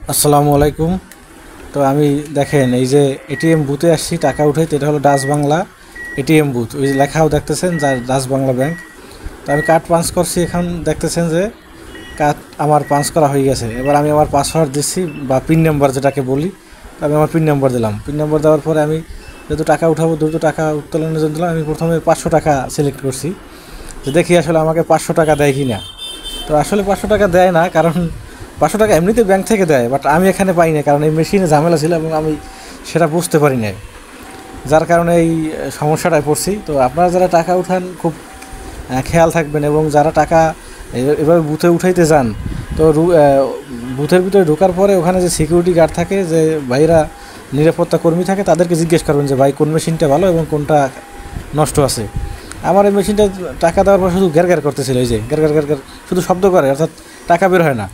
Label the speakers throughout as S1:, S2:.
S1: আসসালামু আলাইকুম। তো আমি দেখেন এই যে এটিএম বুথে আসছি টাকা উঠাইতে, এটা হলো ডাচ বাংলা এটিএম বুথ। ওই যে লেখাও দেখতেছেন যা ডাচ বাংলা ব্যাংক। তো আমি কার্ড পাঞ্চ করছি, এখন দেখতেছেন যে কার্ড আমার পাঞ্চ করা হয়ে গেছে। এবার আমি আমার পাসওয়ার্ড দিচ্ছি বা পিন নাম্বার যেটাকে বলি। তো আমি আমার পিন নাম্বার দিলাম। পিন নাম্বার দেওয়ার পরে আমি যেহেতু টাকা উঠাবো, দ্রুত টাকা উত্তোলনের জন্য দিলাম। আমি প্রথমে 500 টাকা সিলেক্ট করছি, যে দেখি আসলে আমাকে 500 টাকা দেয় কি না। তো আসলে 500 টাকা দেয় না, কারণ 500 টাকা এমনিতে ব্যাংক থেকে দেয়, বাট আমি এখানে পাই না, কারণ এই মেশিনে ঝামেলা ছিল এবং আমি সেটা বুঝতে পারি না, যার কারণে এই সমস্যাটায় পড়ছি। তো আপনারা যারা টাকা উঠান খুব খেয়াল থাকবেন, এবং যারা টাকা এভাবে বুথে উঠাইতে যান, তো বুথের ভিতরে ঢোকার পরে ওখানে যে সিকিউরিটি গার্ড থাকে, যে ভাইরা নিরাপত্তা কর্মী থাকে, তাদেরকে জিজ্ঞেস করবেন যে ভাই কোন মেশিনটা ভালো এবং কোনটা নষ্ট আছে। আমার এই মেশিনটা টাকা দেওয়ার পর শুধু গ্যার গ্যার করতেছিল, এই যে গ্যার গ্যার গ্যার গ্যার শুধু শব্দ করে, অর্থাৎ টাকা বের হয় না।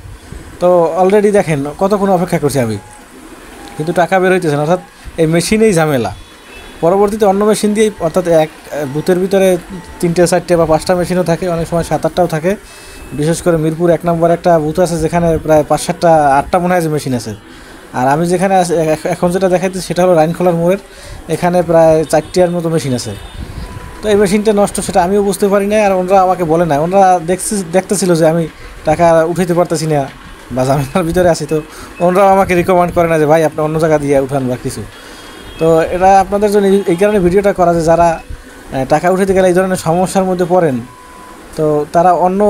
S1: তো অলরেডি দেখেন কতক্ষণ অপেক্ষা করছি আমি, কিন্তু টাকা বের হইতেছে না, অর্থাৎ এই মেশিনেই ঝামেলা। পরবর্তীতে অন্য মেশিন দিয়েই, অর্থাৎ এক বুথের ভিতরে 3টে 4টে বা 5টা মেশিনও থাকে, অনেক সময় 7-8টাও থাকে। বিশেষ করে মিরপুর 1 নম্বর একটা বুথ আছে, যেখানে প্রায় 5-7টা 8টা মনে হয় যে মেশিন আছে। আর আমি যেখানে এখন যেটা দেখাইতেছি সেটা হলো রাইনখোলার মোড়ের, এখানে প্রায় 4টির মতো মেশিন আছে। তো এই মেশিনটা নষ্ট সেটা আমিও বুঝতে পারি না, আর ওনারা আমাকে বলে না। ওনারা দেখতেছিল যে আমি টাকা উঠাইতে পারতেছি না বা ঝামেলার ভিতরে আছি, তো ওনারাও আমাকে রিকমেন্ড করে না যে ভাই আপনি অন্য জায়গা দিয়ে উঠান বা কিছু। তো এটা আপনাদের জন্য এই কারণে ভিডিওটা করা, যে যারা টাকা উঠাইতে গেলে এই ধরনের সমস্যার মধ্যে পড়েন, তো তারা অন্য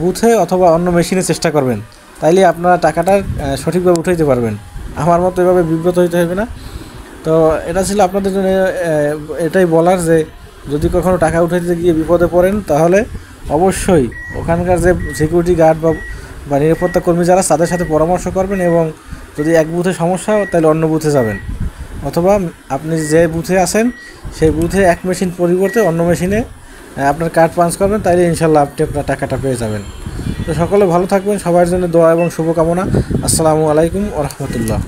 S1: বুথে অথবা অন্য মেশিনে চেষ্টা করবেন, তাইলে আপনারা টাকাটা সঠিকভাবে উঠাইতে পারবেন। আমার মতো এভাবে বিব্রত হইতে হবে না। তো এটা ছিল আপনাদের জন্য এটাই বলার, যে যদি কখনো টাকা উঠাইতে গিয়ে বিপদে পড়েন, তাহলে অবশ্যই ওখানকার যে সিকিউরিটি গার্ড বা নিরাপত্তা কর্মী যারা, তাদের সাথে পরামর্শ করবেন, এবং যদি এক বুথে সমস্যা হয় তাহলে অন্য বুথে যাবেন, অথবা আপনি যে বুথে আছেন সেই বুথে এক মেশিন পরিবর্তে অন্য মেশিনে আপনার কার্ড পাঞ্চ করবেন, তাইলে ইনশাল্লাহ আপনি আপনার টাকাটা পেয়ে যাবেন। তো সকলে ভালো থাকবেন, সবার জন্য দোয়া এবং শুভকামনা। আসসালামু আলাইকুম ওয়া রাহমাতুল্লাহ।